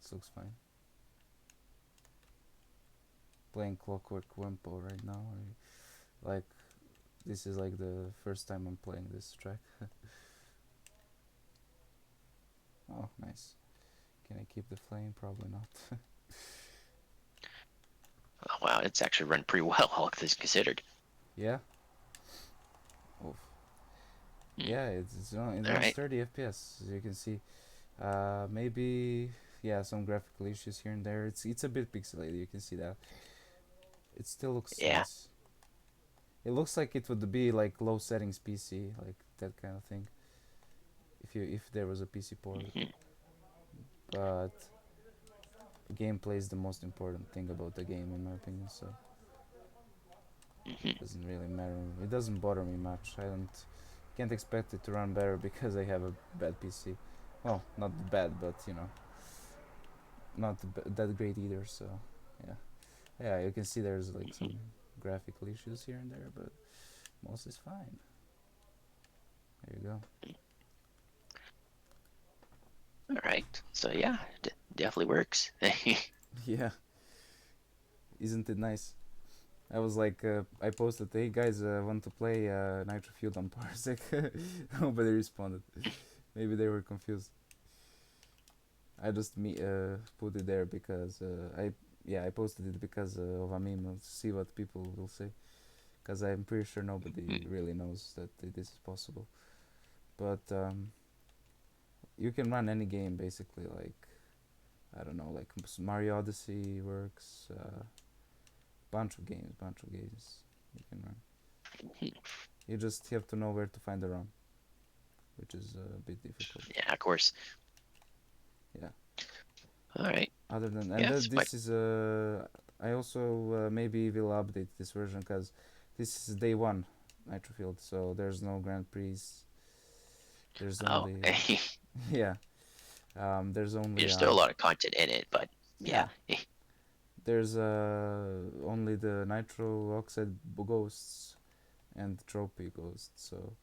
this looks fine. Playing Clockwork Wimpo right now. Like, this is like the first time I'm playing this track. Oh, nice. Can I keep the flame? Probably not. Oh, wow, it's actually run pretty well, all things considered. Yeah. Oof. Yeah, it All runs right. 30 FPS, as you can see. Maybe, yeah, some graphical issues here and there. It's a bit pixelated. You can see that. It still looks Yeah. nice. It looks like it would be like low settings PC, like that kind of thing. If there was a PC port, Mm-hmm. but gameplay is the most important thing about the game, in my opinion. So Mm-hmm. doesn't really matter. It doesn't bother me much. I don't can't expect it to run better because I have a bad PC. Well, not bad, but not that great either. So yeah, yeah. You can see there's like Mm-hmm. some graphical issues here and there, but most is fine. There you go. All right. So yeah, definitely works. Yeah, isn't it nice? I was like, I posted, hey guys, want to play Nitro Fueled on Parsec? Nobody responded. Maybe they were confused. I just put it there because I posted it because of a meme to see what people will say. Because I'm pretty sure nobody really knows that this is possible. But you can run any game basically. Like, I don't know, like Mario Odyssey works. Bunch of games you can run. You just have to know where to find the ROM, which is a bit difficult. Yeah, of course. Yeah. All right. Other than Yes, but this is I also maybe will update this version because this is day one Nitro Field, so there's no Grand Prix. There's oh, only yeah. There's only there's still a lot of content in it, but yeah. yeah. There's only the Nitro Oxide Ghosts and Trophy Ghosts, so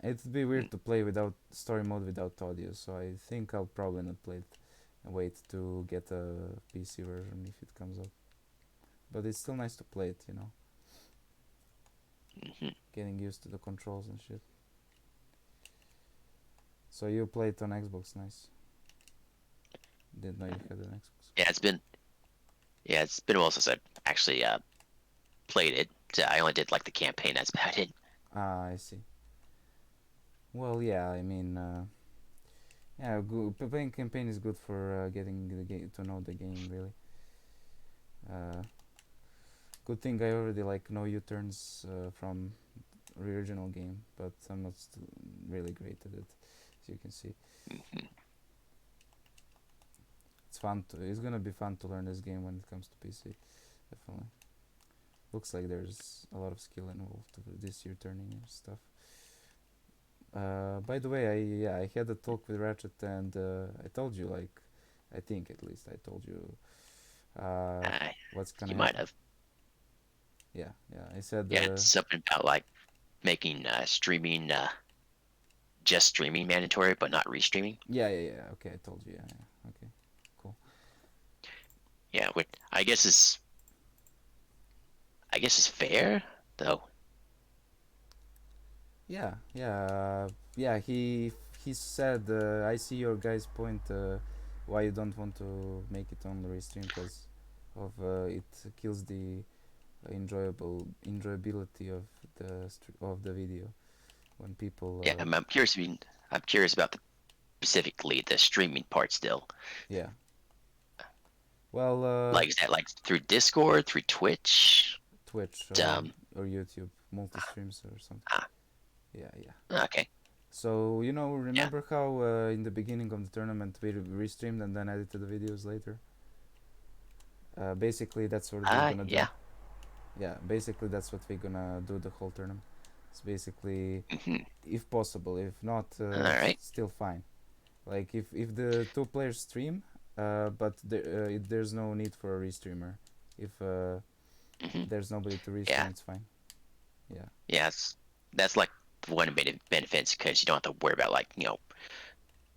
it'd be weird to play without story mode without audio. So I think I'll probably not play it and wait to get a PC version if it comes out. But it's still nice to play it, Mm-hmm. getting used to the controls and shit. So you play it on Xbox, nice. Didn't know you had an Xbox. Yeah, it's been a while since I actually played it. I only did like the campaign. That's about it. Ah, I see. Well, yeah, I mean, yeah, playing campaign is good for getting the game to know the game really. Uh, Good thing I already like know U-turns from original game, but I'm not really great at it, as you can see. Mm-hmm. It's gonna be fun to learn this game when it comes to PC, definitely. Looks like there's a lot of skill involved with this U-turning and stuff. By the way, I had a talk with Ratchet and I told you, like, I think at least I told you uh, Uh, what's gonna you might happen. have. Yeah, I said Yeah, it's something about like making streaming just streaming mandatory, but not restreaming. yeah, okay, I told you, yeah, okay, cool. Yeah, which I guess is fair though. Yeah. He said, I see your guy's point. Why you don't want to make it on the restream because of it kills the enjoyability of of the video when people Yeah, I'm curious. I'm curious about specifically the streaming part still. yeah. Well, Like, is that like through Discord, through Twitch? Twitch Um, or YouTube multi streams or something. ah, Yeah. okay. So Yeah. remember how in the beginning of the tournament we restreamed and then edited the videos later? Basically, that's what we're gonna do. Yeah. Yeah, basically that's what we're gonna do the whole tournament. It's basically, Hmm. if possible, if not, All right. still fine. Like if the two players stream, but there's no need for a restreamer. If Hmm. there's nobody to Yeah. restream, it's fine. Yeah. Yeah. That's like one of the benefits because you don't have to worry about like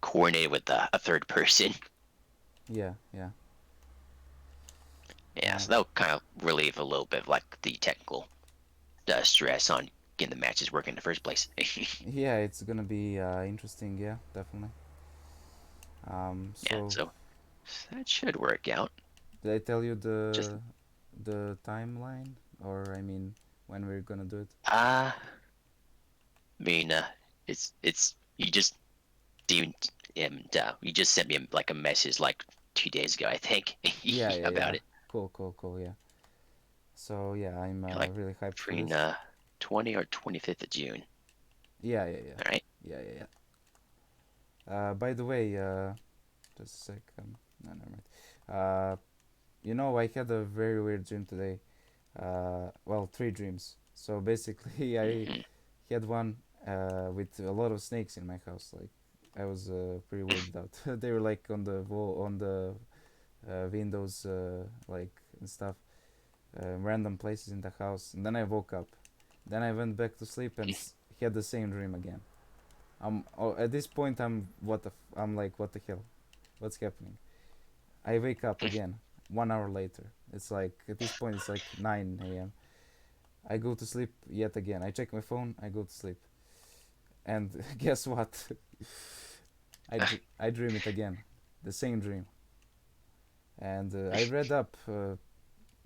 coordinating with a third person. Yeah, yeah. Yeah, Uh, so that'll kind of relieve a little bit of like the technical stress on getting the matches working in the first place. yeah, it's gonna be interesting. Yeah, definitely. Yeah, So so that should work out. did I tell you Just the timeline, or I mean, when we're gonna do it? I mean, it's you just deemed and you just sent me like a message like 2 days ago, I think, Yeah, yeah, yeah. about it. Cool, cool, cool. Yeah. So yeah, I'm Like really hyped for between this. 20 or 25th of June. Yeah, yeah, yeah, All right. yeah, yeah, yeah. By the way, just a sec. No, never mind. You know, I had a very weird dream today. Well, three dreams. So basically, I Mm-hmm. had one with a lot of snakes in my house. Like, I was pretty weirded out. They were like on the wall, on the windows, like and stuff, random places in the house. And then I woke up. Then I went back to sleep and had the same dream again. At this point, I'm like, what the hell? What's happening? I wake up again 1 hour later. It's like at this point it's like 9 a.m. I go to sleep yet again. I check my phone. I go to sleep, and guess what? I dream it again, the same dream. And I read up.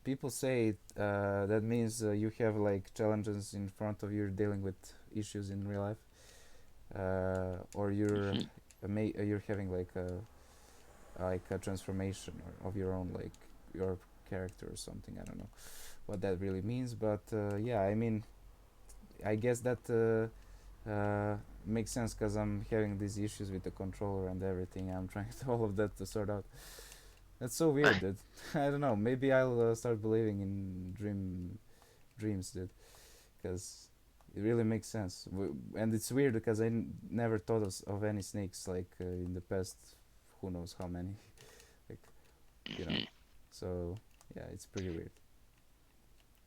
People say that means you have like challenges in front of you, dealing with issues in real life, or Mm-hmm. you're having like a transformation of your own, like your character or something. I don't know what that really means, but yeah, I mean, I guess that makes sense because I'm having these issues with the controller and everything. I'm trying all of that to sort out. That's so weird, dude. I don't know. Maybe I'll start believing in dreams, dude, because it really makes sense. And it's weird because never thought of any snakes like in the past. Who knows how many? Like, you know. Mm-hmm. So yeah, it's pretty weird.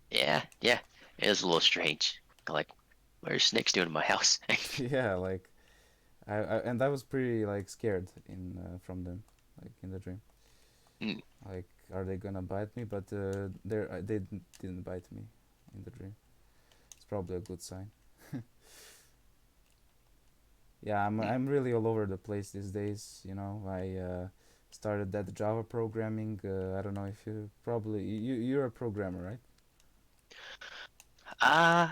Yeah, yeah. It is a little strange. Like, what are snakes doing in my house? Yeah, like and I was pretty like scared in from them, like in the dream. Mm. Like, are they gonna bite me? But they didn't bite me in the dream. It's probably a good sign. Yeah, I'm really all over the place these days. You know, I started that Java programming. I don't know if you're a programmer, right? Uh,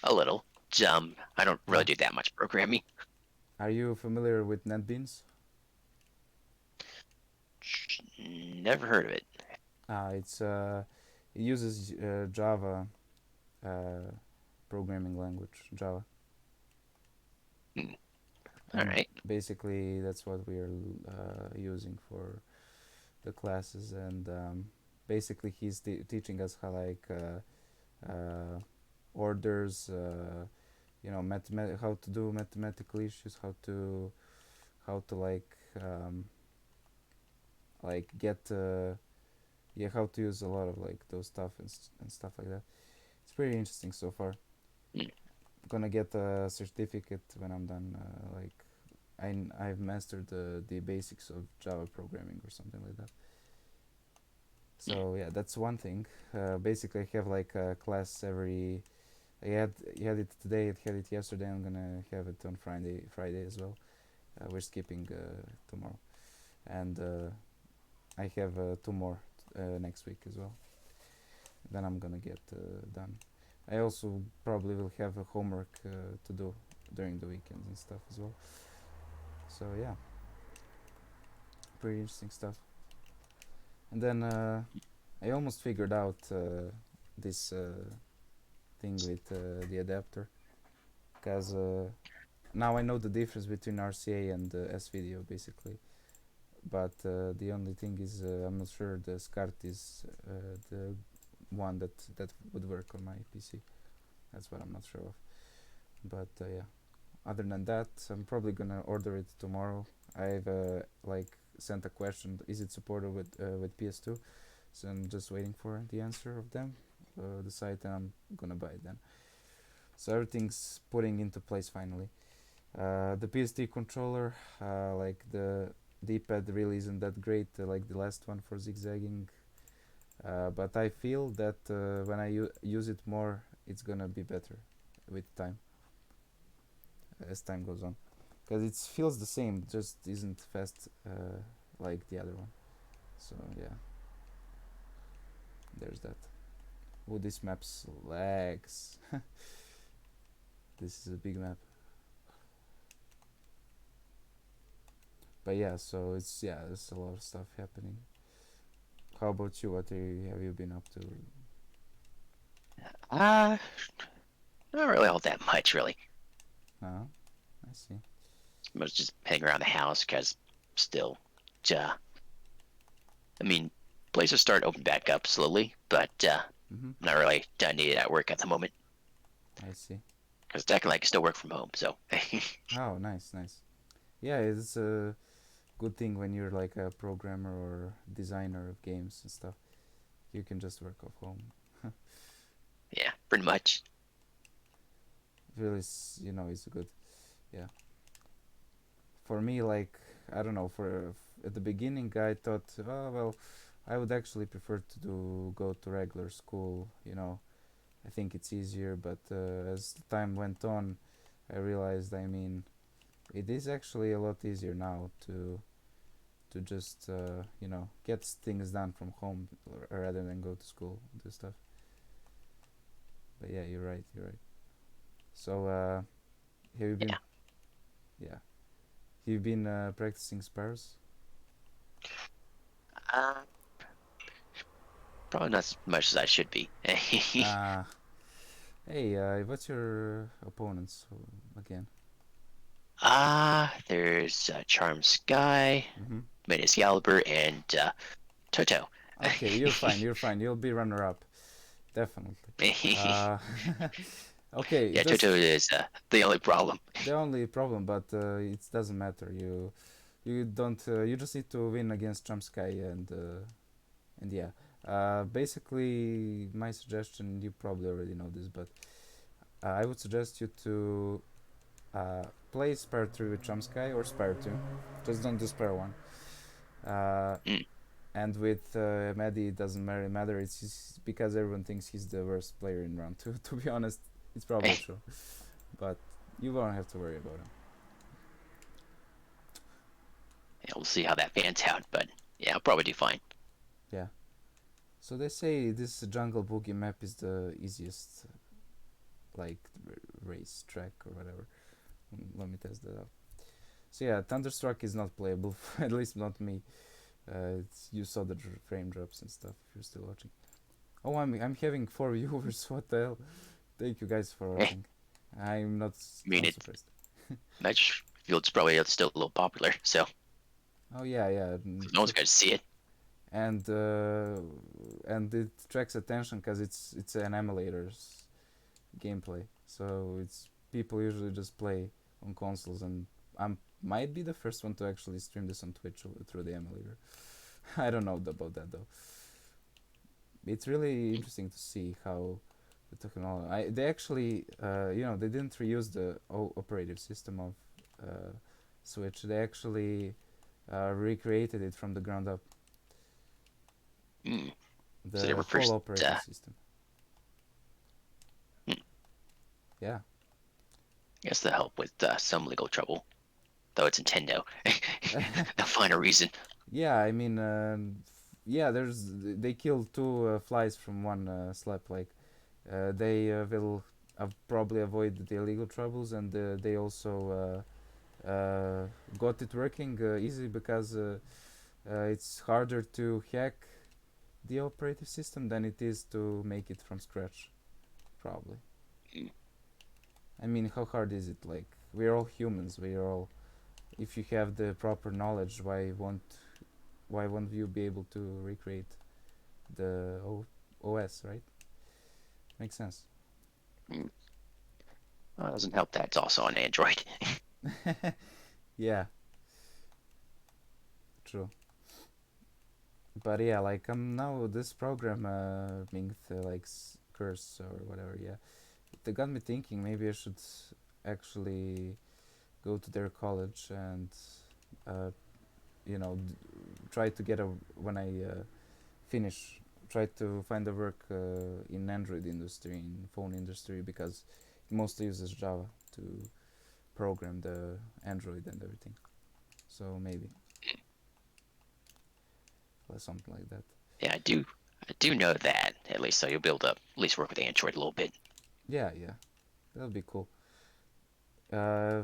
a little. I don't really Ah, do that much programming. are you familiar with NetBeans? Never heard of it. It uses Java uh, programming language, Java, Mm. All and right. basically that's what we are using for the classes. And basically he's teaching us how like orders, how to do mathematical issues, how to like get yeah, how to use a lot of like those stuff and stuff like that. It's pretty interesting so far. Mm. Gonna get a certificate when I'm done. Like I've mastered the basics of Java programming or something like that. Mm. So yeah, that's one thing. Basically, I have like a class every. I had it today. I had it yesterday. I'm gonna have it on Friday as well. We're skipping tomorrow, and I have two more next week as well. Then I'm gonna get done. I also probably will have a homework to do during the weekends and stuff as well. So yeah, pretty interesting stuff. And then I almost figured out this thing with the adapter, because now I know the difference between RCA and S video basically. But the only thing is I'm not sure the SCART is the one that would work on my PC. That's what I'm not sure of. But yeah, other than that, I'm probably gonna order it tomorrow. I've like sent a question: is it supported with PS2? So I'm just waiting for the answer of them, the site, and I'm gonna buy it then. So everything's putting into place finally. The PS3 controller, like D-pad really isn't that great, like the last one for zigzagging. But I feel that when I use it more, it's gonna be better with time, as time goes on. Because it feels the same, just isn't fast like the other one. So yeah, there's that. Oh, this map's lags. This is a big map. But yeah, so there's a lot of stuff happening. How about you? What have you been up to? Uh, not really all that much, really. Huh? I see. I was just hanging around the house because still, uh, I mean, places start opening back up slowly, but Mhm. not really done any at work at the moment I see. because technically I can still work from home. So Oh, nice, nice. Yeah, it's a good thing when you're like a programmer or designer of games and stuff. You can just work off home. yeah, pretty much. Really, it's good. Yeah. For me, like, I don't know. At the beginning, I thought, oh well, I would actually prefer to go to regular school. I think it's easier. But as the time went on, I realized. I mean, it is actually a lot easier now to just get things done from home rather than go to school and do stuff. But yeah, you're right. You're right. So have you been? Yeah. Yeah, you've been practicing spars. Uh, Probably not as much as I should be. Uh hey, what's your opponents again? There's Charm Sky, Mm-hmm. Excalibur, and Toto. Okay, you're fine. You're fine. You'll be runner up, definitely. Uh, okay, Yeah, just Toto is the only problem. the only problem, but it doesn't matter. You don't. You just need to win against Chomsky and yeah. Basically, my suggestion. You probably already know this, but I would suggest you to play Spare 3 with Chomsky or Spare 2. Just don't do Spare 1. Uh, Mm. and with Mehdi, it doesn't really matter. It's just because everyone thinks he's the worst player in round 2. To be honest, it's probably true. But you won't have to worry about him. Yeah, we'll see how that pans out, but yeah, I'll probably do fine. Yeah. So they say this Jungle Boogie map is the easiest, like, race track or whatever. Let me test that out. So yeah, Thunderstruck is not playable, at least not me. You saw the frame drops and stuff if you're still watching. Oh, I'm having 4 viewers. What the hell? Thank you guys for I watching. I'm mean, not it surprised. Match Field's probably still a little popular, so Oh yeah, yeah. no one's going to see it. And it attracts attention because it's an emulator's gameplay. So it's people usually just play on consoles, and I might be the first one to actually stream this on Twitch through the emulator. I don't know about that though. It's really interesting to see how the technology. They actually, they didn't reuse the operative system of Switch. They actually recreated it from the ground up. Mm. So they The were whole first. operating system. I Yeah. guess they'll help with some legal trouble, though it's Nintendo. They'll find a reason. Yeah, I mean, yeah. They killed 2 flies from one slap. Like, they will probably avoid the illegal troubles, and they also got it working easy because it's harder to hack the operative system than it is to make it from scratch. Probably. Mm. I mean, how hard is it? Like, we're all humans. We're all. If you have the proper knowledge, why won't you be able to recreate the OS, right? Makes sense. Mm. Well, it doesn't help that it's also on Android. Yeah, true. But yeah, like now this program being like curse or whatever. Yeah, it got me thinking. Maybe I should actually go to their college and uh, try to get a when I finish, try to find a work in Android industry, in phone industry, because it mostly uses Java to program the Android and everything. So maybe or something like that. Yeah, I do know that at least. So you'll be able to at least work with Android a little bit. Yeah, that'll be cool. Uh,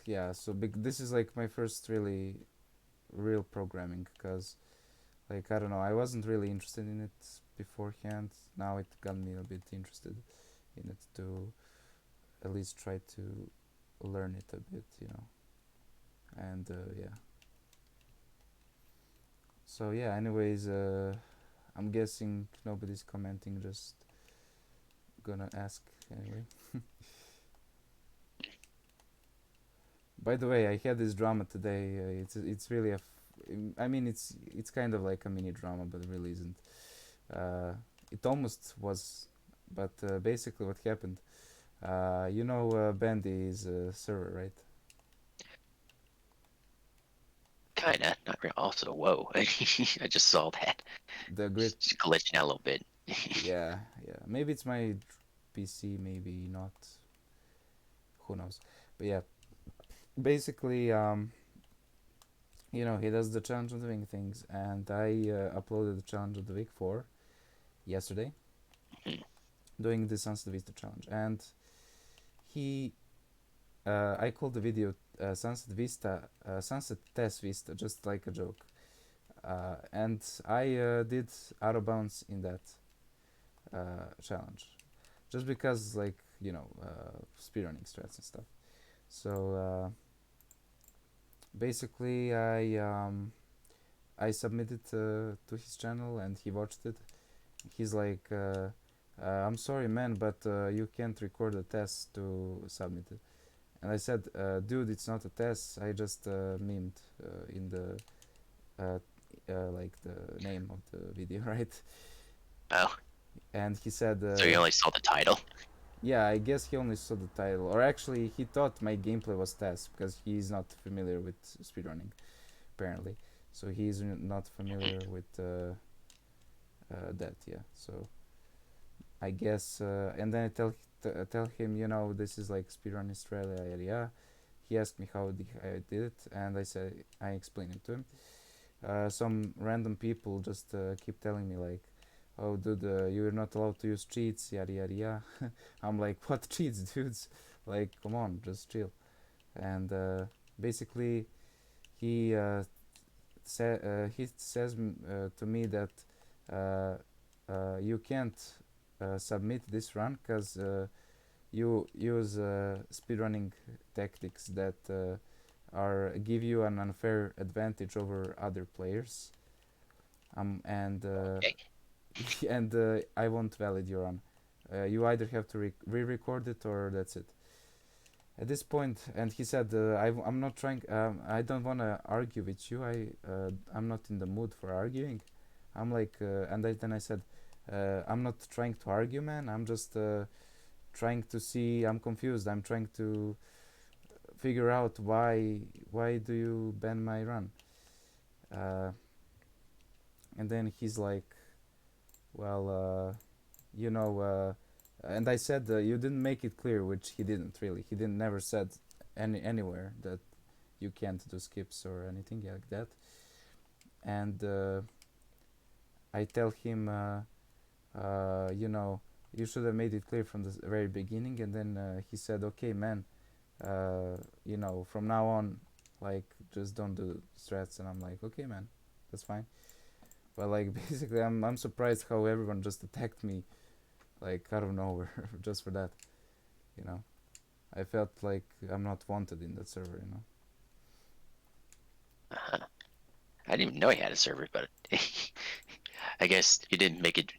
yeah. So this is like my first really real programming, because like I don't know, I wasn't really interested in it beforehand. Now it got me a bit interested in it to at least try to learn it a bit. And yeah. So yeah. Anyways, I'm guessing nobody's commenting. Just gonna ask anyway. By the way, I had this drama today. It's really I mean, it's kind of like a mini drama, but it really isn't. It almost was, but basically what happened. Bandy's server, right? Kinda, not really. Also, whoa, I just saw that. The grid. Just glitching out a little bit. Yeah, yeah. Maybe it's my PC, maybe not. Who knows? But yeah, basically, he does the challenge of doing things, and I uploaded the challenge of the week for yesterday, doing the Sunset Vista challenge, and he, I called the video Sunset Test Vista, just like a joke, and I did out of bounds in that challenge, just because speedrunning strats and stuff. So basically, I submitted to his channel, and he watched it. He's like, I'm sorry, man, but you can't record a test to submit it. And I said, dude, it's not a test. I just memed in the like the name of the video, right? Oh, And he said, so you only saw the title? yeah, I guess he only saw the title, or actually, he thought my gameplay was test because he's not familiar with speedrunning, apparently. So he's not familiar with that, yeah. So I guess, and then I tell him, this is like speedrun Australia, yeah. He asked me how I did it, and I explained it to him. Some random people just keep telling me like, oh dude, you're not allowed to use cheats, yada yada yada. I'm like, what cheats, dudes? Like, come on, just chill. And basically, he he says to me that you can't submit this run because you use speedrunning tactics that give you an unfair advantage over other players. And Okay. and I won't valid your run. You either have to re-record it or that's it. At this point, and he said, I'm not trying. I don't want to argue with you. I'm not in the mood for arguing. I'm like, then I said, I'm not trying to argue, man. I'm just trying to see. I'm confused. I'm trying to figure out why do you ban my run? Uh, and then he's like, well, and I said you didn't make it clear, which he didn't really. He didn't never said anywhere that you can't do skips or anything like that. And I tell him, you should have made it clear from the very beginning. And then he said, okay, man, from now on, like, just don't do strats. And I'm like, okay, man, that's fine. But like, basically, I'm surprised how everyone just attacked me, like out of nowhere, just for that. I felt like I'm not wanted in that server. Uh-huh. I didn't even know he had a server, but I guess you didn't make it,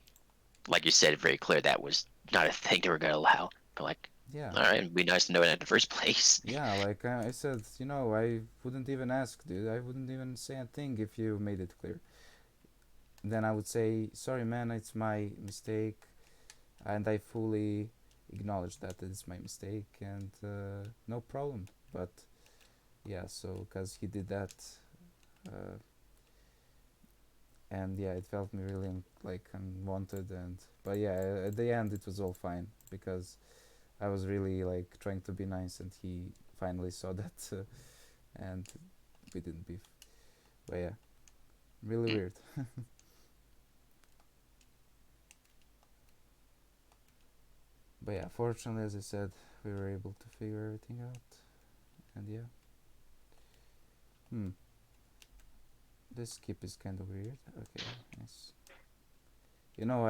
like you said, very clear that was not a thing they were going to allow. But like, Yeah. all right, it'd be nice to know it in the first place. Yeah, like I said, I wouldn't even ask, dude. I wouldn't even say a thing if you made it clear. Then I would say, sorry, man, it's my mistake, and I fully acknowledge that it's my mistake, and no problem. But yeah, so because he did that, and yeah, it felt me really like unwanted. And but yeah, at the end it was all fine because I was really like trying to be nice, and he finally saw that, and we didn't beef. But yeah, really weird. But yeah, fortunately, as I said, we were able to figure everything out, and yeah. This skip is kind of weird. Okay, nice. You know,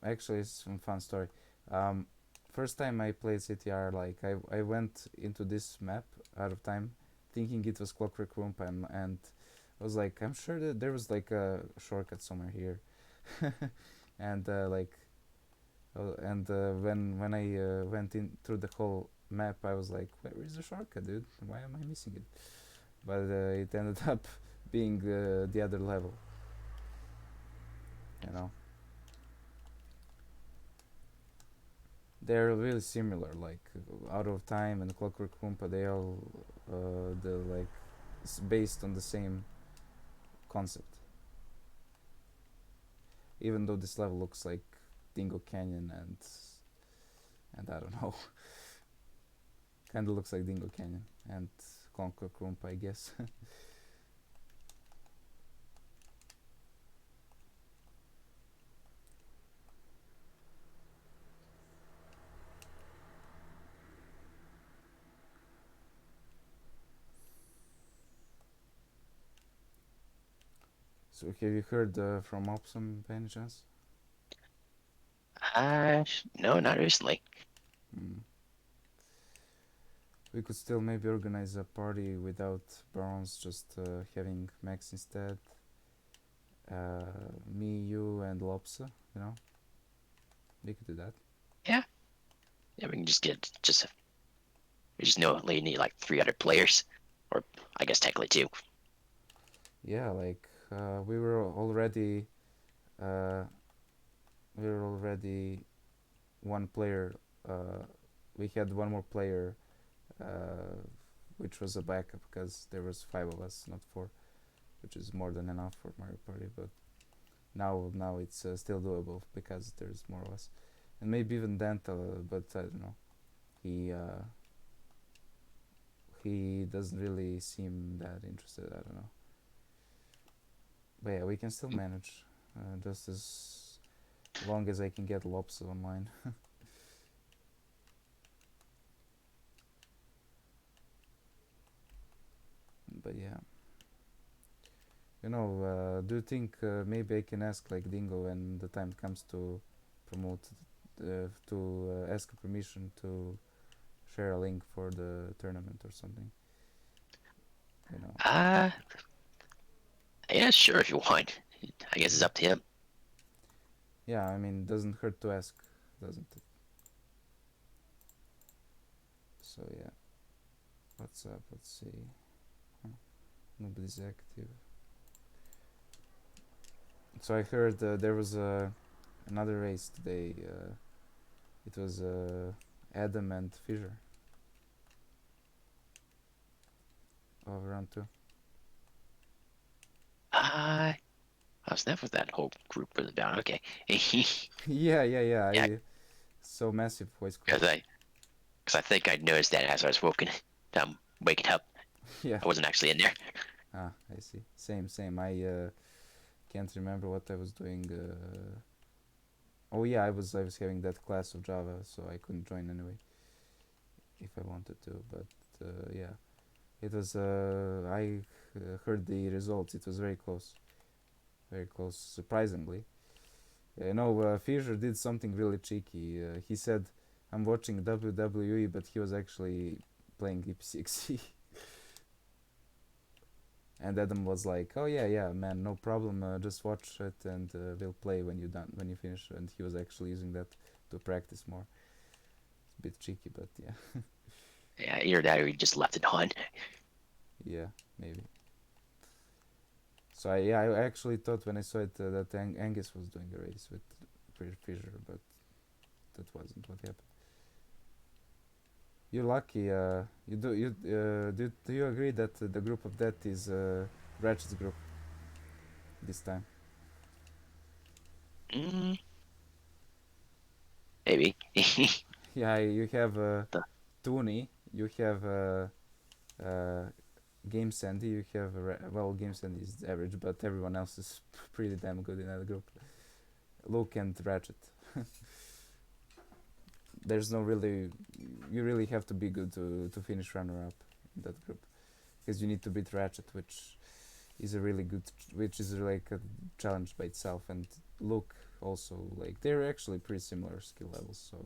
actually, it's a fun story. Um, First time I played CTR, like I went into this map out of time, thinking it was Clockwork Roompa, and I was like, I'm sure that there was like a shortcut somewhere here, and when I went in through the whole map, I was like, where is the shortcut, dude? Why am I missing it? But it ended up being the other level, you know. They're really similar, like Out of Time and Clockwork Oompa. They all the like based on the same concept. Even though this level looks like Dingo Canyon and I don't know, kind of looks like Dingo Canyon and Clockwork Oompa, I guess. So have you heard from Opsum by any chance? No, not recently. Mm. We could still maybe organize a party without Barons, just having Max instead. Me, you, and Lopsa, you know? We could do that. Yeah, yeah, we can just get we just know we need like 300 players, or I guess technically two. Yeah, like uh, we were already one player. We had one more player, which was a backup because there was 5 of us, not 4, which is more than enough for Mario Party. But now it's still doable because there's more of us, and maybe even Danta, but I don't know. He uh, he doesn't really seem that interested. I don't know. But yeah, we can still manage, just as long as I can get Lops online. But yeah, do you think maybe I can ask like Dingo when the time comes to promote, to ask permission to share a link for the tournament or something? You know? Uh, yeah, sure if you want. I guess it's Yeah. up to him. Yeah, I mean, doesn't hurt to ask, doesn't it? So yeah, what's up? Let's see. Huh. Nobody's active. So I heard there was another race today. It was Adam and Fisher of round 2. I was never that whole group was about. Okay. Yeah. Yeah, I so massive voice because crack. I think I noticed that as I was waking up. Yeah. I wasn't actually in there. Ah, I see. Same. I can't remember what I was doing. Oh yeah, I was having that class of Java, so I couldn't join anyway if I wanted to. But yeah, it was. I heard the results. It was very close, surprisingly. Fisher did something really cheeky. He said, "I'm watching WWE," but he was actually playing EPCXC. And Adam was like, "Oh yeah, man, no problem. Just watch it, and we'll play when you finish." And he was actually using that to practice more. It's a bit cheeky, but yeah, Yeah, either that or he just left it on. yeah, maybe. So I actually thought when I saw it that Angus was doing a race with Fisher, but that wasn't what happened. you're lucky. Do you agree that the group of death is Ratchet's group this time? Mm, maybe. Yeah, you have The- Tooney, you have uh, Game Sandy, you have well, Game Sandy is average, but everyone else is pretty damn good in that group. Luke and Ratchet. There's no really, you really have to be good to finish runner up in that group, because you need to beat Ratchet, which is a really good, which is like a challenge by itself, and Luke also, like they're actually pretty similar skill levels, so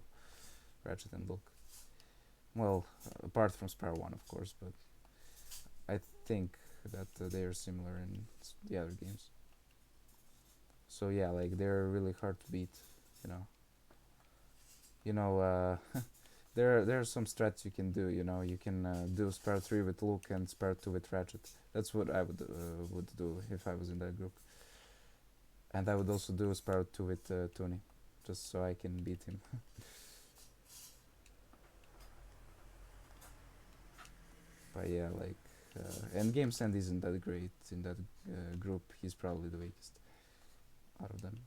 Ratchet and Luke. Well, apart from Spare One, of course, but I think that they are similar in the other games. So yeah, like they're really hard to beat, you know. You know, there are some strats you can do. You know, you can do Spare 3 with Luke and Spare 2 with Ratchet. That's what I would do if I was in that group. And I would also do Spare 2 with Tony, just so I can beat him. But yeah, like, and Game Sand isn't that great in that group. He's probably the weakest out of them.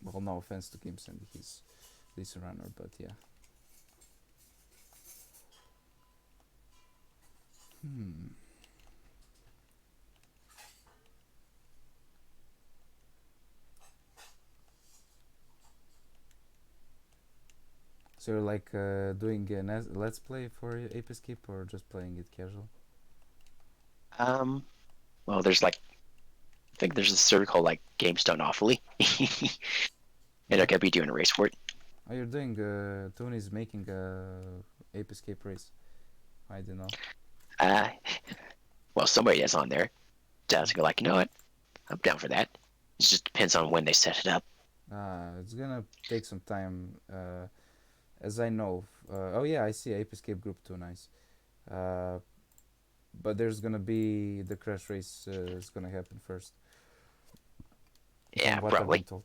Well, no offense to Game Sand, he's decent runner, but yeah. Hmm. So you're like doing a let's play for Ape Escape or just playing it casual? um, well, there's like I think there's a server called like GameStone Awfully, and I Yeah. could be doing a race for it. Oh, you're doing. Tony's making a Ape Escape race. I don't know. Uh, well, somebody is on there. So I Mm. was like, you know what? I'm down for that. It just depends on when they set it up. It's gonna take some time. As I know. Oh yeah, I see Ape Escape group too. Nice. Uh, but there's gonna be the crash race. Is gonna happen first, from Yeah, what I've been probably. told.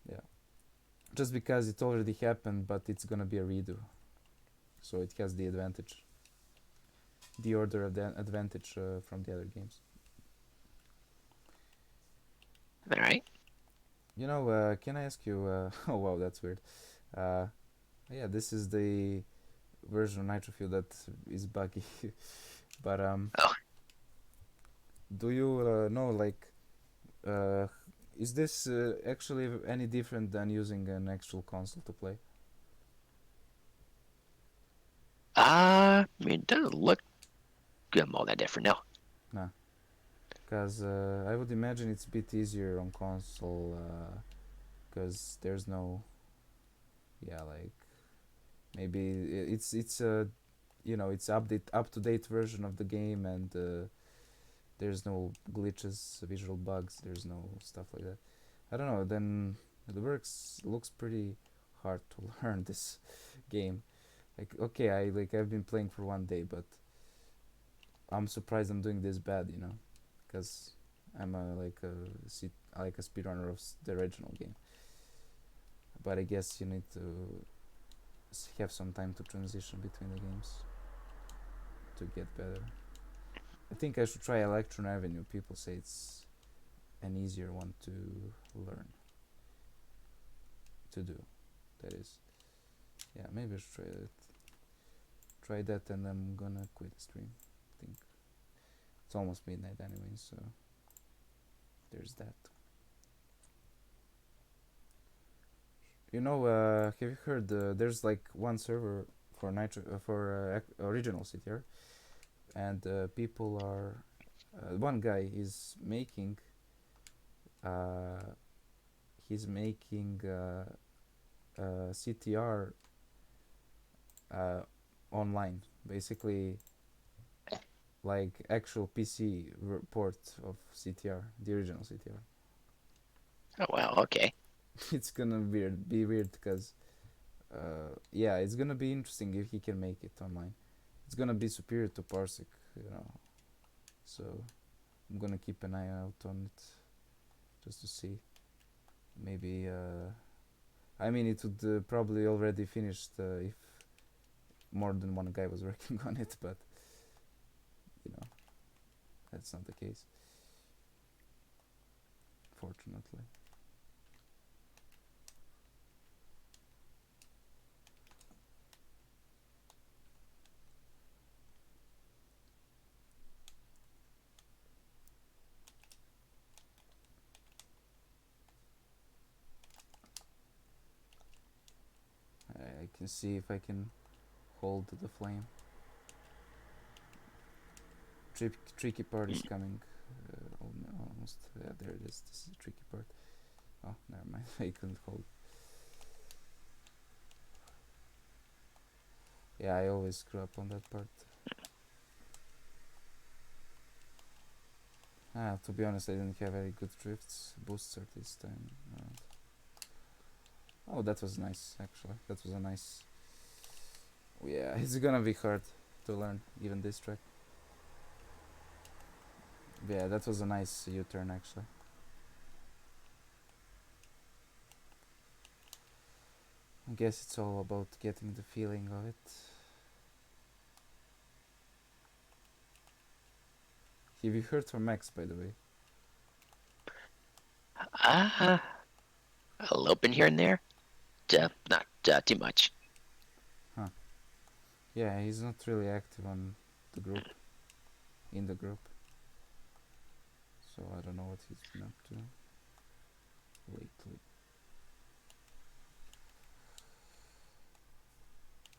Yeah. Just because it already happened, but it's gonna be a redo, so it has the advantage, the order of the advantage from the other games. All right. You know, can I ask you? Oh wow, that's weird. Uh, yeah, this is the version of Nitro Fueled that is buggy. But Oh, do you know, like, uh, is this actually any different than using an actual console to play? I mean, it doesn't look all that different now. Nah, because I would imagine it's a bit easier on console, because there's no, yeah, like maybe it's a, you know, it's up to date version of the game, and there's no glitches, visual bugs, there's no stuff like that. I don't know, then it looks pretty hard to learn this game. Like, okay, I've been playing for 1 day, but I'm surprised I'm doing this bad, you know, because I'm like a speedrunner of the original game. But I guess you need to have some time to transition between the games to get better. I think I should try Electron Avenue. People say it's an easier one to learn to do. That is, yeah. Maybe I should try that. Try that, and I'm gonna quit the stream. I think it's almost midnight anyway, so there's that. You know, have you heard? There's like one server for Nitro for original CTR, and people are. One guy is making. Uh, he's making CTR uh, online, basically like actual PC port of CTR, the original CTR. Oh well, okay. It's gonna be weird because yeah, it's gonna be interesting if he can make it online. It's gonna be superior to Parsec, you know. So I'm gonna keep an eye out on it just to see. Maybe I mean it would probably already finished if more than one guy was working on it, but you know, that's not the case, fortunately. I can see if I can hold the flame. Tricky part is coming. Almost. Yeah, there it is. This is the tricky part. Oh, never mind. I couldn't hold. Yeah, I always screw up on that part. To be honest, I didn't have very good drifts. Booster this time around. Oh, that was nice, actually. That was a nice... Yeah, it's gonna be hard to learn, even this track. Yeah, that was a nice U-turn, actually. I guess it's all about getting the feeling of it. Have you heard from Max, by the way? A little bit here and there. Not too much. Huh. Yeah, he's not really active on the group. In the group. So I don't know what he's been up to lately.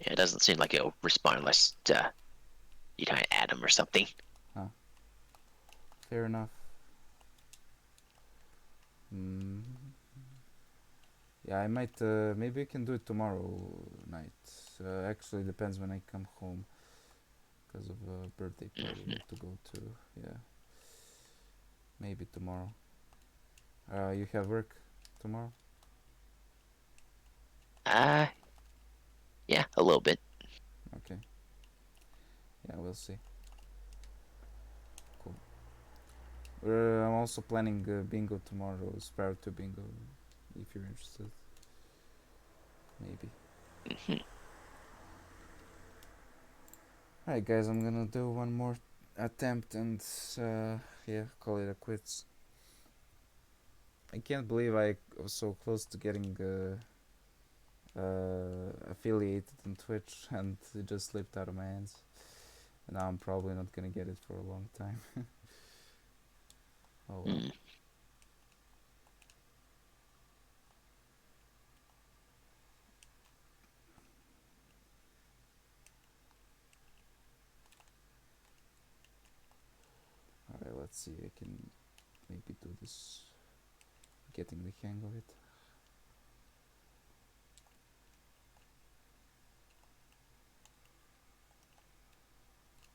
Yeah, it doesn't seem like he'll respond unless you kind of add him or something. Huh. Fair enough. Yeah, I might, maybe I can do it tomorrow night. Actually, depends when I come home. Because of a birthday party I have to go to. Yeah. Maybe tomorrow. You have work tomorrow? Yeah, a little bit. Okay. Yeah, we'll see. Cool. I'm also planning bingo tomorrow, Sparrow 2 bingo, if you're interested. Maybe. Alright guys, I'm gonna do one more attempt and yeah, call it a quits. I can't believe I was so close to getting affiliated on Twitch and it just slipped out of my hands. And now I'm probably not gonna get it for a long time. Oh well. Alright, let's see, I can maybe do this, getting the hang of it.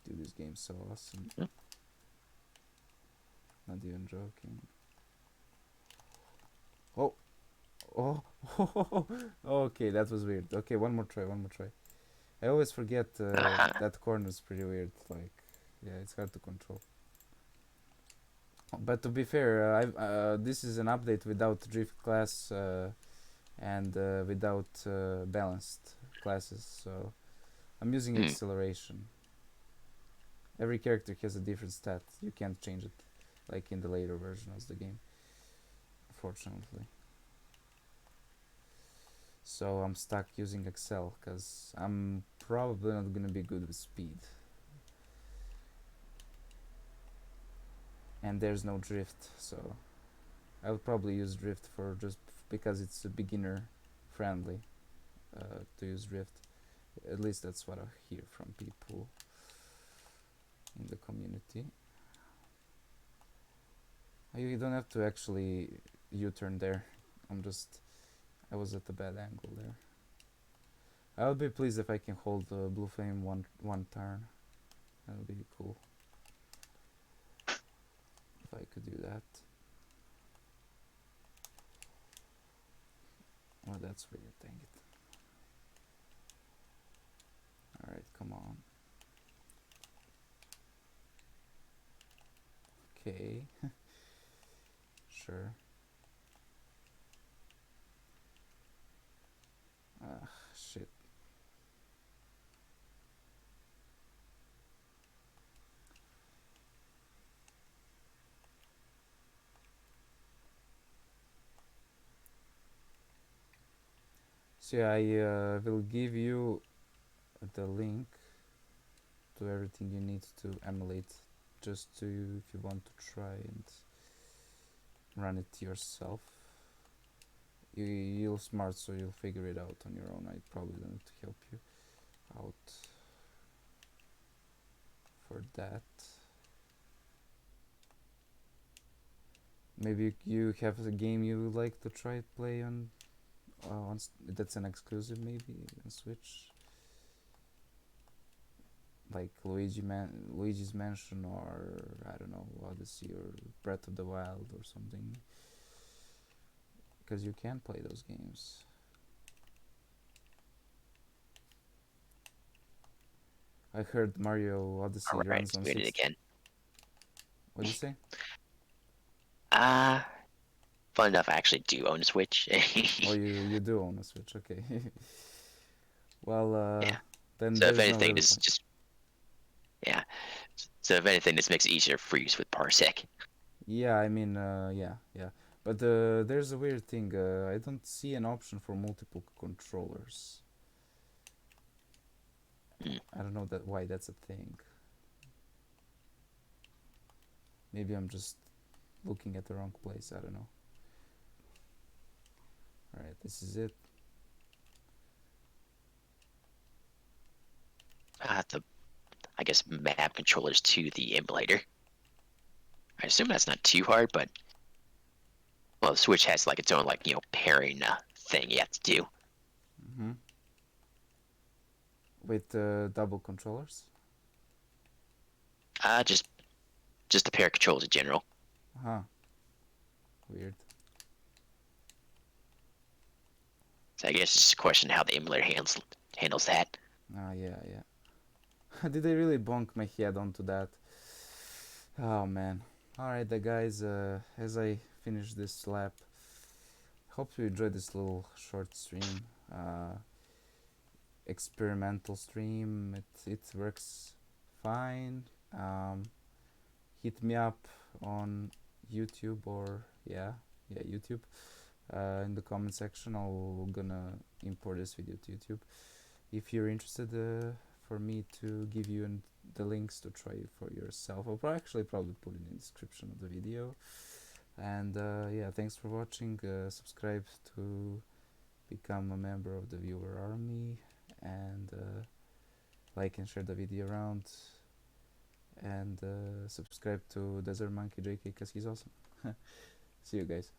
Dude, this game's so awesome. Not even joking. Oh! Oh! Okay, that was weird. Okay, one more try. I always forget that corner is pretty weird. Like, yeah, it's hard to control. But to be fair, this is an update without drift class and without balanced classes, so I'm using acceleration. Every character has a different stat. You can't change it, like in the later version of the game, unfortunately. So I'm stuck using Excel, because I'm probably not gonna be good with speed. And there's no drift, so I would probably use drift for just because it's a beginner friendly to use drift. At least that's what I hear from people in the community. You don't have to actually U-turn there. I was at a bad angle there. I would be pleased if I can hold the blue flame one turn. That would be cool. If I could do that. Oh, that's weird, dang it. Alright, come on. Okay. Sure. Ah, shit. So yeah, I will give you the link to everything you need to emulate, just to if you want to try and run it yourself. You're smart, so you'll figure it out on your own. I probably don't need to help you out for that. Maybe you have a game you would like to try to play on that's an exclusive, maybe on Switch, like Luigi's Mansion, or I don't know, Odyssey or Breath of the Wild or something, because you can play those games. I heard Mario Odyssey Alright, runs on doing it 60. again. What do you say? Fun enough, I actually do own a Switch. Oh, you do own a Switch, okay. Well, Yeah. then So if there's no anything, really this is point. just yeah. So if anything, this makes it easier for use with Parsec. Yeah, I mean, yeah. But there's a weird thing. I don't see an option for multiple controllers. Mm. I don't know why that's a thing. Maybe I'm just looking at the wrong place. I don't know. All right, this is it. I guess map controllers to the emulator. I assume that's not too hard, but well, the Switch has like its own like pairing thing you have to do. Mm-hmm. With double controllers. Just a pair of controllers in general. Huh. Weird. So I guess it's just a question how the emulator handles that. Ah, yeah. Did I really bonk my head onto that? Oh man. Alright, guys, as I finish this lap, hope you enjoyed this little short stream. Experimental stream. It works fine. Hit me up on YouTube, or YouTube, in the comment section. I'm gonna import this video to YouTube. If you're interested, for me to give you the links to try it for yourself, I'll probably put it in the description of the video. And yeah, thanks for watching. Subscribe to become a member of the viewer army, and like and share the video around, and subscribe to Desert Monkey JK because he's awesome. See you guys.